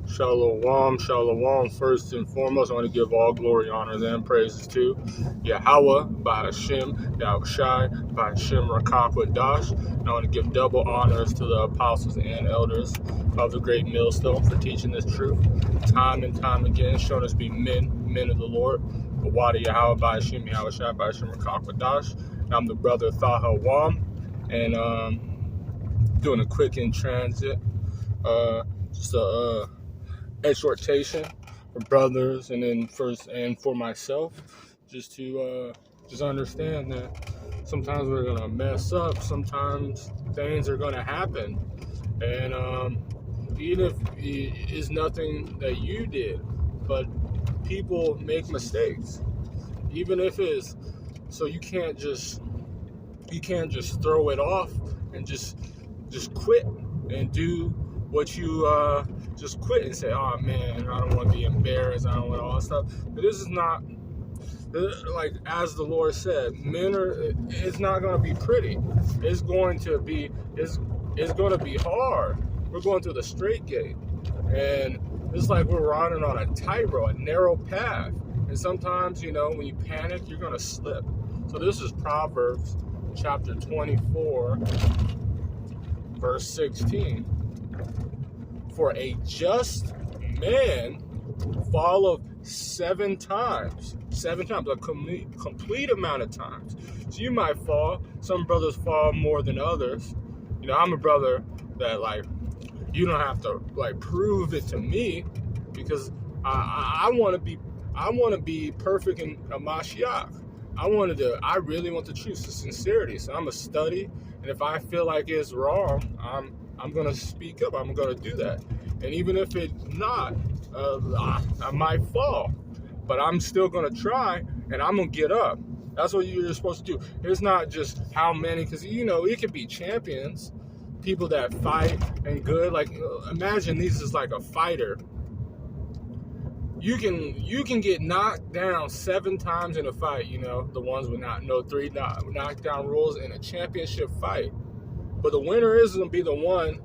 Shalom, shalom. First and foremost, I want to give all glory, honor, and praises to Yahweh by Hashem, Yahushai by Hashem Rakakwadash. And I want to give double honors to the apostles and elders of the great millstone for teaching this truth time and time again, showing us to be men of the Lord. Wadi Yahweh by Hashem, Yahushai by Hashem Rakakwadash. And I'm the brother Thaha Wam, and doing a quick in transit. Just a exhortation for brothers, and then for myself, just to just understand that sometimes we're gonna mess up, sometimes things are gonna happen, and even if it's nothing that you did, but people make mistakes, even if it's so you can't just throw it off and just quit and do what you just quit and say, oh man, I don't want to be embarrassed, I don't want all that stuff. But this is not, like as the Lord said, it's not going to be pretty. It's going to be hard. We're going through the straight gate, and it's like we're riding on a tightrope, a narrow path, and sometimes, when you panic, you're going to slip. So this is Proverbs chapter 24 verse 16. For a just man falleth seven times, a complete amount of times. So you might fall. Some brothers fall more than others. I'm a brother that you don't have to prove it to me, because I want to be perfect in a Mashiach. I really want the truth, the sincerity. So I'm a study, and if I feel like it's wrong, I'm going to speak up. I'm going to do that. And even if it's not, I might fall. But I'm still going to try, and I'm going to get up. That's what you're supposed to do. It's not just how many, because, it could be champions, people that fight and good. Imagine this is like a fighter. You can get knocked down 7 times in a fight, the ones with three knockdown rules in a championship fight. But the winner is going to be the one.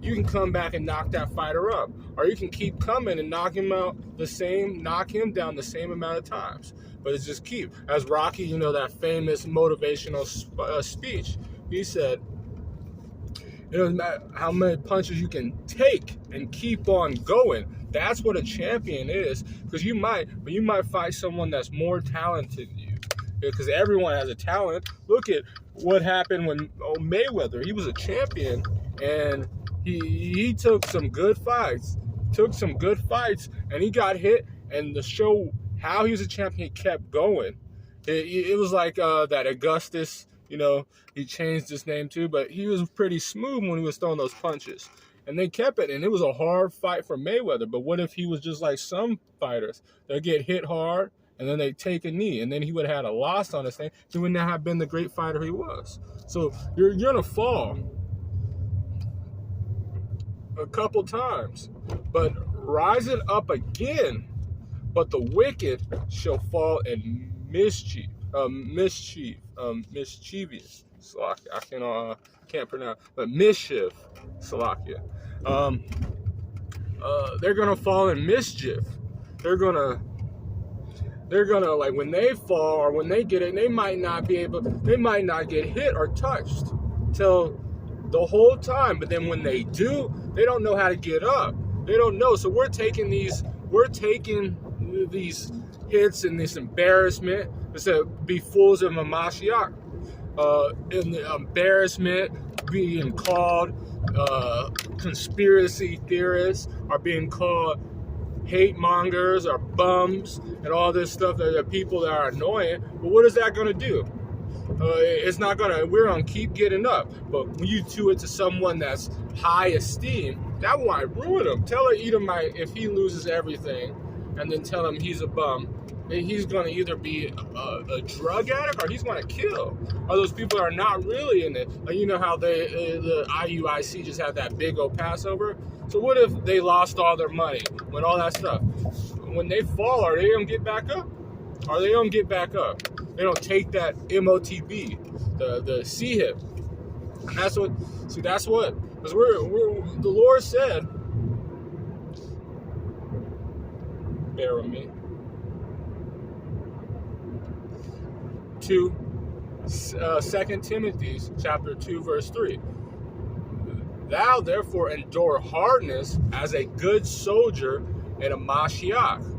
You can come back and knock that fighter up, or you can keep coming and knock him down the same amount of times. But it's just keep. As Rocky, that famous motivational speech, he said, it doesn't matter how many punches you can take and keep on going. That's what a champion is, because you might fight someone that's more talented than you, because everyone has a talent. Look at what happened when Mayweather, he was a champion, and he took some good fights, and he got hit, and to show how he was a champion, he kept going. It was like that Augustus, he changed his name too, but he was pretty smooth when he was throwing those punches. And they kept it, and it was a hard fight for Mayweather. But what if he was just like some fighters? They get hit hard, and then they take a knee, and then he would have had a loss on his thing. He would not have been the great fighter he was. So you're gonna fall a couple times, but rise it up again. But the wicked shall fall in mischievous. Salakia. I can't pronounce, but mischief. Salakia. They're gonna fall in mischief. They're gonna when they fall or when they get it, they might not get hit or touched till the whole time. But then when they do, they don't know how to get up. They don't know. So we're taking these hits and this embarrassment to be fools of a Mashiach. In the embarrassment, being called conspiracy theorists, are being called hate mongers or bums and all this stuff, that are people that are annoying. But what is that going to do? It's not going to, we're going to keep getting up. But when you do it to someone that's high esteem, that might ruin him. Tell an Edomite, if he loses everything, and then tell him he's a bum, then he's going to either be a drug addict, or he's going to kill. Or those people are not really in it. You know how the IUIC just had that big old Passover? So what if they lost all their money, when all that stuff? When they fall, are they going to get back up? Are they going to get back up? They don't take that MOTB, the CHIP. And that's what, because the Lord said, bear with me. To 2 Timothy chapter 2, verse 3. Thou therefore endure hardness as a good soldier in a Mashiach.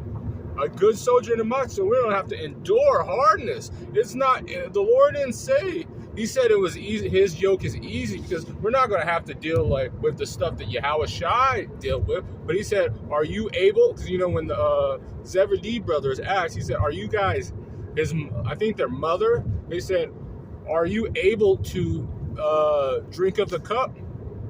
A good soldier in a Mashiach, so we don't have to endure hardness. It's not, the Lord didn't say, he said it was easy, his yoke is easy, because we're not going to have to deal with the stuff that Yahweh Shai dealt with. But he said, are you able, because when the Zebedee brothers asked, he said, are you guys, I think their mother, they said, are you able to drink of the cup?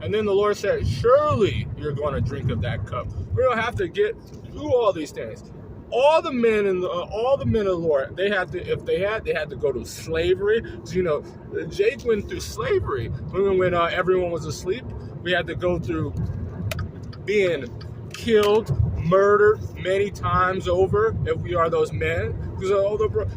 And then the Lord said, surely you're going to drink of that cup. We don't have to get through all these things. All the men of the Lord, they had to go to slavery. So, Jake went through slavery when everyone was asleep. We had to go through being killed, murdered many times over if we are those men, because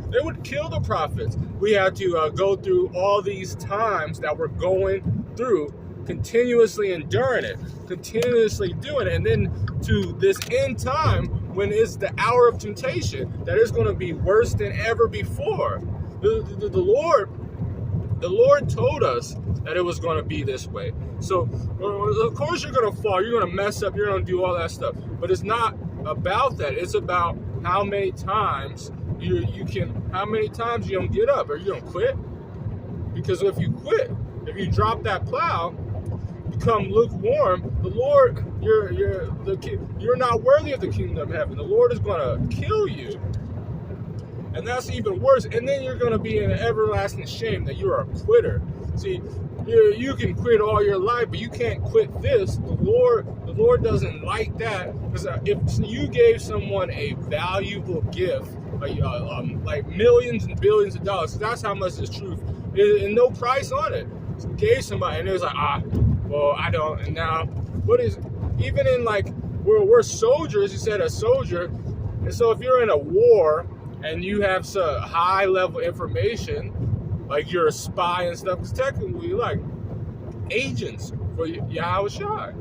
they would kill the prophets. We had to go through all these times that we're going through, continuously enduring it, continuously doing it, and then to this end time when it's the hour of temptation that is going to be worse than ever before. The Lord told us that it was going to be this way. So, of course, you're going to fall, you're going to mess up, you're going to do all that stuff. But it's not about that. It's about how many times you don't get up. Are you going to quit? Because if you quit, if you drop that plow, become lukewarm, the Lord, you're not worthy of the kingdom of heaven. The Lord is going to kill you. And that's even worse. And then you're going to be in an everlasting shame that you're a quitter. See, you can quit all your life, but you can't quit this. The Lord doesn't like that. Because if you gave someone a valuable gift, like millions and billions of dollars, that's how much is truth, and no price on it. So gave somebody, and it was like, well, I don't. And now, what is, even in we're soldiers, you said a soldier. And so if you're in a war and you have some high level information, like you're a spy and stuff, because technically you're like agents for Yahweh Shai,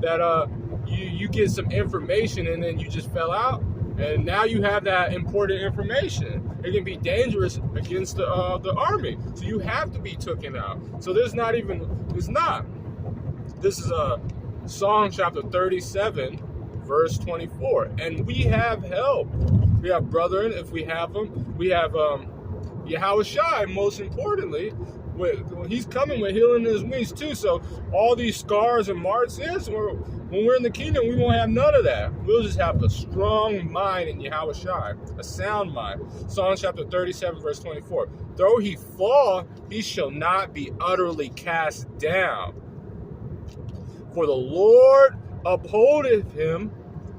that you get some information and then you just fell out, and now you have that important information. It can be dangerous against the army, so you have to be taken out. So This is Psalm chapter 37, verse 24. And we have help. We have brethren, if we have them. We have Yahweh Shai, most importantly. He's coming with healing in his wings too. So all these scars and marks, when we're in the kingdom, we won't have none of that. We'll just have a strong mind in Yahweh Shai, a sound mind. Psalm chapter 37, verse 24. Though he fall, he shall not be utterly cast down. For the Lord upholdeth him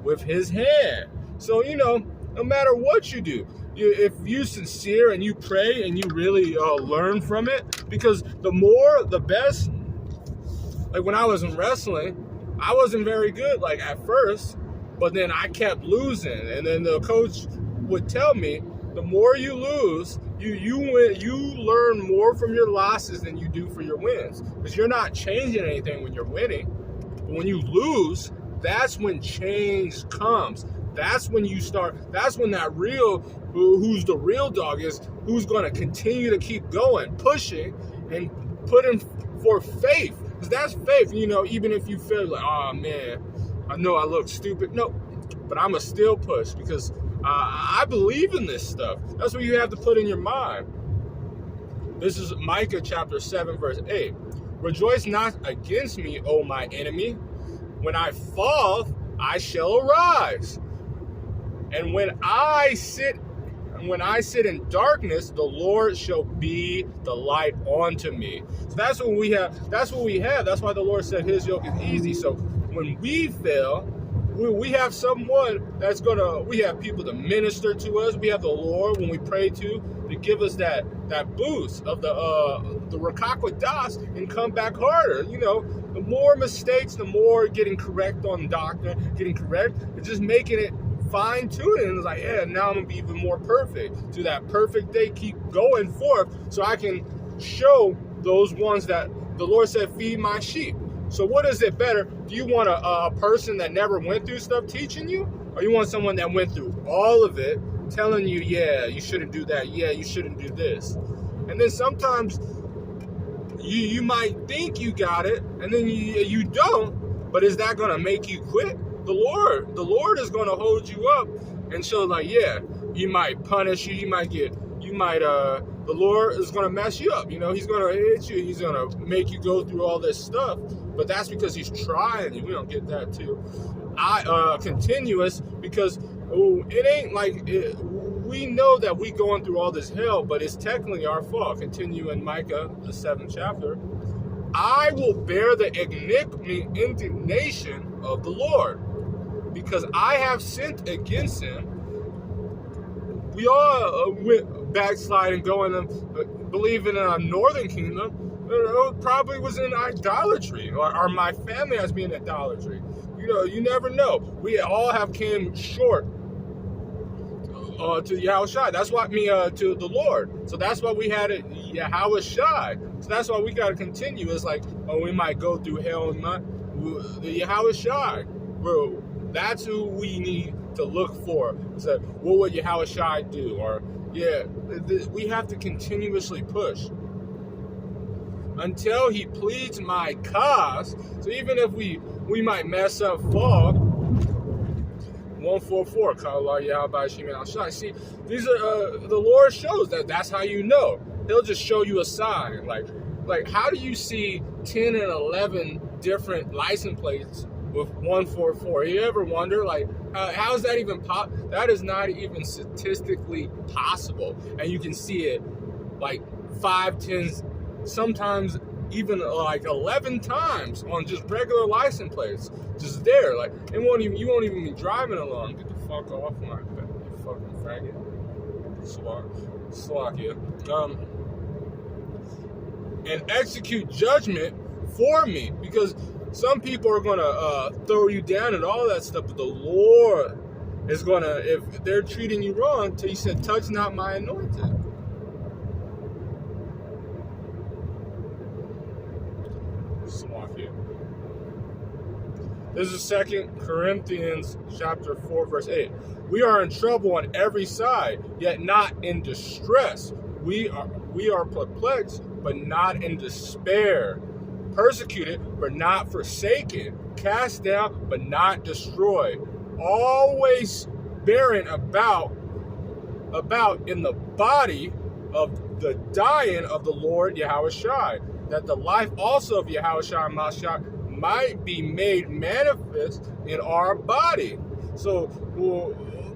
with his hand. So, no matter what you do, if you're sincere and you pray and you really learn from it, because the more, the best. Like when I was in wrestling, I wasn't very good at first, but then I kept losing. And then the coach would tell me, the more you lose, you learn more from your losses than you do for your wins. Because you're not changing anything when you're winning. But when you lose, that's when change comes. That's when you start, that's when that who's the real dog is, who's going to continue to keep going, pushing, and putting forth faith. Because that's faith, even if you feel like, oh man, I know I look stupid. No, but I'm going to still push because I believe in this stuff. That's what you have to put in your mind. This is Micah chapter 7, verse 8. Rejoice not against me, O my enemy. When I fall, I shall arise. And when I sit in darkness, the Lord shall be the light unto me. So that's what we have. That's why the Lord said his yoke is easy. So when we fail, we have someone we have people to minister to us. We have the Lord when we pray to give us that boost of the Rakakwa Das and come back harder. The more mistakes, the more getting correct on doctrine, and just making it fine tune it. And it's like, yeah, now I'm gonna be even more perfect. To that perfect day, keep going forth, so I can show those ones that the Lord said, feed my sheep. So what is it better? do you want a person that never went through stuff teaching you? Or you want someone that went through all of it telling you, yeah, you shouldn't do that. Yeah, you shouldn't do this. And then sometimes you might think you got it, and then you don't. But is that going to make you quit? The Lord is going to hold you up and show, like, yeah, He might punish you. The Lord is going to mess you up. He's going to hit you. He's going to make you go through all this stuff. But that's because He's trying you. We don't get that too. Continuous, because it ain't like we know that we going through all this hell, but it's technically our fault. Continue in Micah, the 7th chapter. I will bear the indignation of the Lord, because I have sinned against Him. We all went backsliding, going and believing in a northern kingdom. Probably was in idolatry, or my family has been in idolatry. You never know. We all have came short to Yahushua. That's what to the Lord. So that's why we had it Yahushua. So that's why we got to continue. It's like, we might go through hell and the Yahushua. Bro, that's who we need to look for. So what would Yahushua do? Or we have to continuously push until He pleads my cause. So even if we might mess up, fall. 144. See, these are the Lord shows that's how you know. He'll just show you a sign. Like how do you see 10 and 11 different license plates with 144? You ever wonder, like, how is that even that is not even statistically possible. And you can see it like 5, 10, sometimes even like 11 times on just regular license plates, just there. Like you won't even be driving along. Get the fuck off my bed, you fucking faggot. Slovakia. And execute judgment for me, because some people are gonna throw you down and all that stuff, but the Lord is gonna, if they're treating you wrong, He said, touch not my anointed. This is 2 Corinthians chapter 4, verse 8. We are in trouble on every side, yet not in distress. We are perplexed, but not in despair. Persecuted, but not forsaken. Cast down, but not destroyed. Always bearing about in the body of the dying of the Lord Yahushua, that the life also of Yahushua Mashiach might be made manifest in our body. So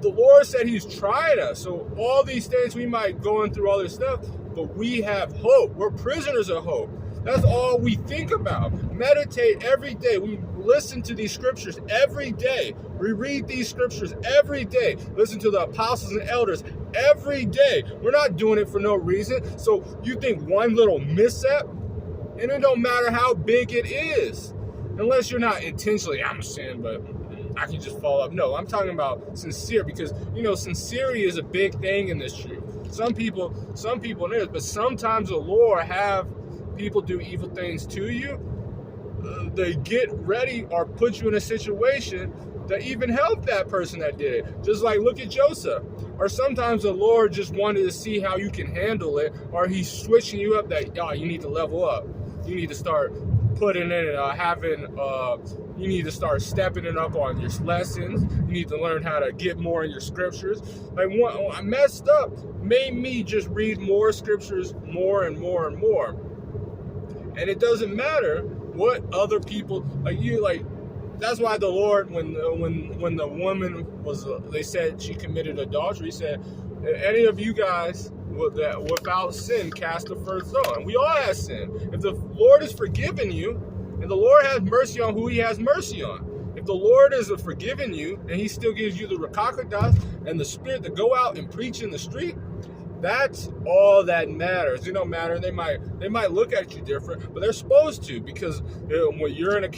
the Lord said He's trying us. So all these things, we might going through all this stuff, but we have hope. We're prisoners of hope. That's all we think about. Meditate every day. We listen to these scriptures every day. We read these scriptures every day. Listen to the apostles and elders every day. We're not doing it for no reason. So you think one little misstep, and it don't matter how big it is. Unless you're not intentionally, I'm a sin, but I can just fall up. No, I'm talking about sincere, because, sincerity is a big thing in this truth. Some people know it, but sometimes the Lord have people do evil things to you. They get ready or put you in a situation that even help that person that did it. Just like, look at Joseph. Or sometimes the Lord just wanted to see how you can handle it, or He's switching you up that, you need to level up. You need to start putting in you need to start stepping it up on your lessons. You need to learn how to get more in your scriptures. Like, I messed up, made me just read more scriptures more and more and more. And it doesn't matter what other people that's why the Lord, when the woman they said she committed adultery, He said, any of you guys that without sin cast the first stone. We all have sin. If the Lord is forgiving you, and the Lord has mercy on who He has mercy on. If the Lord is forgiving you, and He still gives you the Rakakodas and the Spirit to go out and preach in the street, that's all that matters. It don't matter. They might look at you different, but they're supposed to, because when you're in a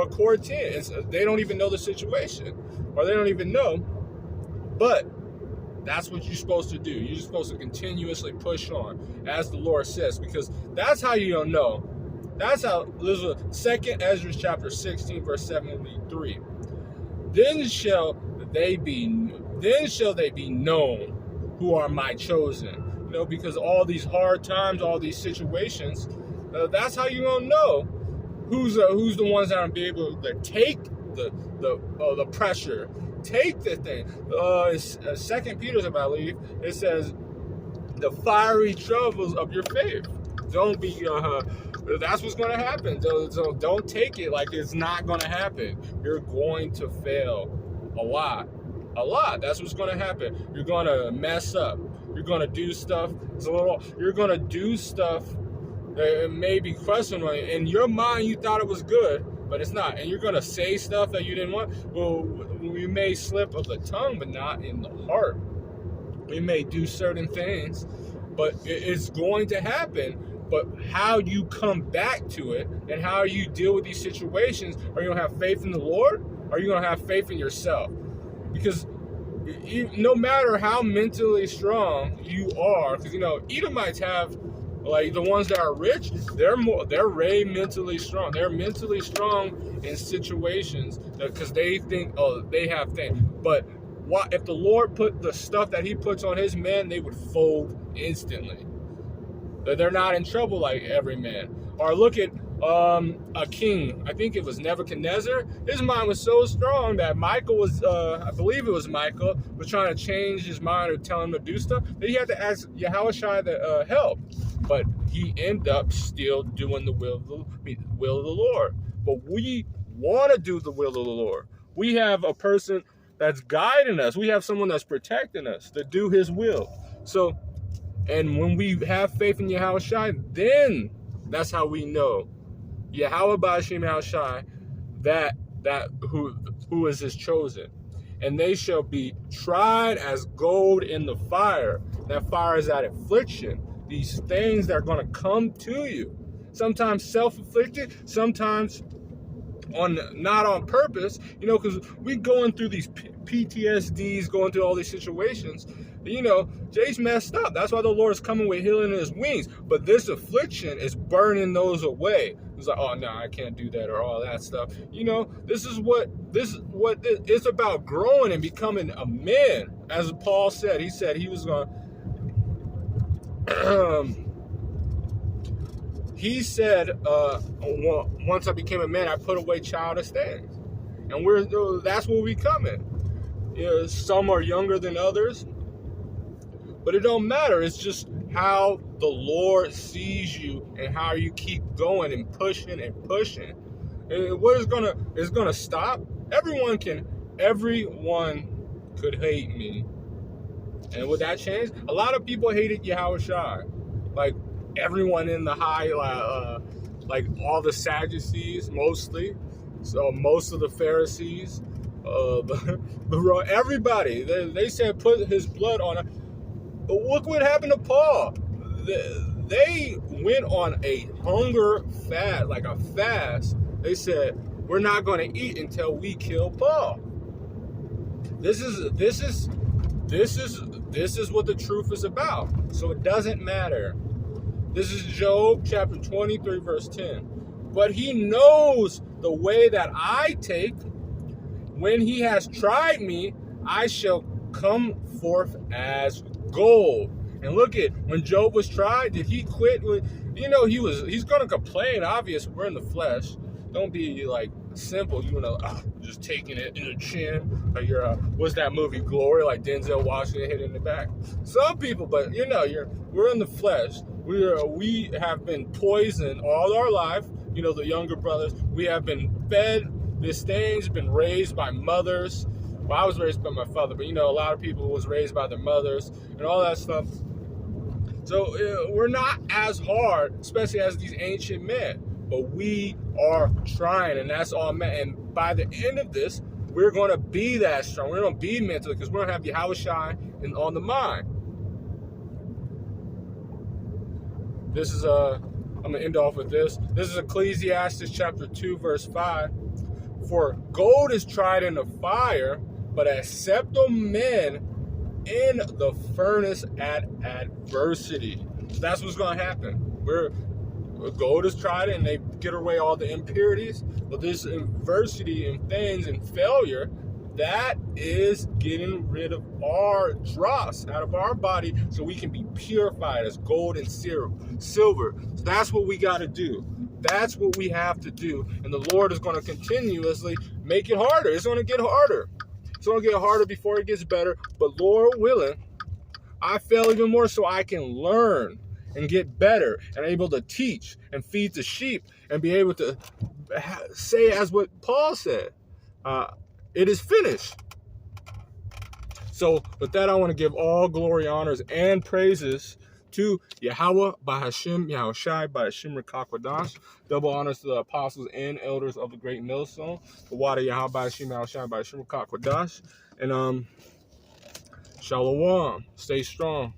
quarantine, they don't even know the situation, or they don't even know. But that's what you're supposed to do. You're supposed to continuously push on, as the Lord says, because that's how you don't know That's how, this is 2 Ezra chapter 16, verse 73. Then shall they be known who are my chosen. Because all these hard times, all these situations, that's how you're gonna know who's the ones that are gonna be able to take the pressure, take the thing. It's, 2 Peter, I believe, it says the fiery troubles of your faith. Don't be. That's what's going to happen. So don't take it like it's not going to happen. You're going to fail a lot. That's what's going to happen. You're going to mess up. You're going to do stuff. You're going to do stuff that may be questionable. In your mind, you thought it was good, but it's not. And you're going to say stuff that you didn't want. Well, we may slip of the tongue, but not in the heart. We may do certain things, but it's going to happen. But how you come back to it and how you deal with these situations, are you going to have faith in the Lord? Or are you going to have faith in yourself? Because no matter how mentally strong you are, because, Edomites have, like, the ones that are rich, they're very mentally strong. They're mentally strong in situations because they think, they have things. But if the Lord put the stuff that he puts on his men, they would fold instantly. They're not in trouble like every man. Or look at a king. I think it was Nebuchadnezzar. His mind was so strong that Michael was, I believe it was Michael, was trying to change his mind or tell him to do stuff. Then he had to ask Yahushua to help. But he ended up still doing the will of the Lord. But we want to do the will of the Lord. We have a person that's guiding us. We have someone that's protecting us to do his will. So, and when we have faith in Yahushua, then that's how we know Yahweh B'Hashem Yahushua, that who is his chosen. And they shall be tried as gold in the fire. That fire is that affliction. These things that are going to come to you. Sometimes self-inflicted, sometimes not on purpose, because we going through these PTSDs, going through all these situations. Jay's messed up. That's why the Lord is coming with healing in his wings. But this affliction is burning those away. It's like, oh no, I can't do that, or all that stuff. This is what it's about, growing and becoming a man. As Paul said, he said he was going to he said, once I became a man, I put away childish things. And that's where we come in. Some are younger than others, but it don't matter. It's just how the Lord sees you and how you keep going and pushing and pushing. And what is gonna stop? Everyone could hate me. And would that change? A lot of people hated Yahushua. Like, everyone in the high, like all the Sadducees, mostly. So most of the Pharisees, everybody. They said put his blood on it. But look what happened to Paul. They went on a hunger fast, like a fast. They said, we're not going to eat until we kill Paul. This is what the truth is about. So it doesn't matter. This is Job chapter 23, verse 10. But he knows the way that I take. When he has tried me, I shall come forth as gold. And look at, when Job was tried, did he quit? He's going to complain. Obvious, we're in the flesh. Don't be like simple, just taking it in the chin. Like what's that movie, Glory? Like Denzel Washington hit in the back. Some people, but we're in the flesh. We have been poisoned all our life. The younger brothers, we have been fed these things, been raised by mothers. Well, I was raised by my father, but a lot of people was raised by their mothers and all that stuff. So we're not as hard, especially as these ancient men, but we are trying, and that's all meant. And by the end of this, we're going to be that strong. We're going to be mental, because we're going to have Yahushua on the mind. This is I'm going to end off with this. This is Ecclesiastes chapter 2, verse 5. For gold is tried in the fire, but acceptable men in the furnace at adversity. So that's what's going to happen. gold is tried and they get away all the impurities. But this adversity and pains and failure, that is getting rid of our dross out of our body so we can be purified as gold and silver. So that's what we got to do. That's what we have to do. And the Lord is going to continuously make it harder. It's going to get harder. It's going to get harder before it gets better. But Lord willing, I fail even more so I can learn and get better and able to teach and feed the sheep and be able to say as what Paul said, it is finished. So with that, I want to give all glory, honors, and praises to Yahweh, Bahashim, Yahushai, Bahashim Rakakwadash. Double honors to the apostles and elders of the great millstone. The water Yahweh, Bahashim, Yahushai, Bahashim Rakakwadash. And Shalom. Stay strong.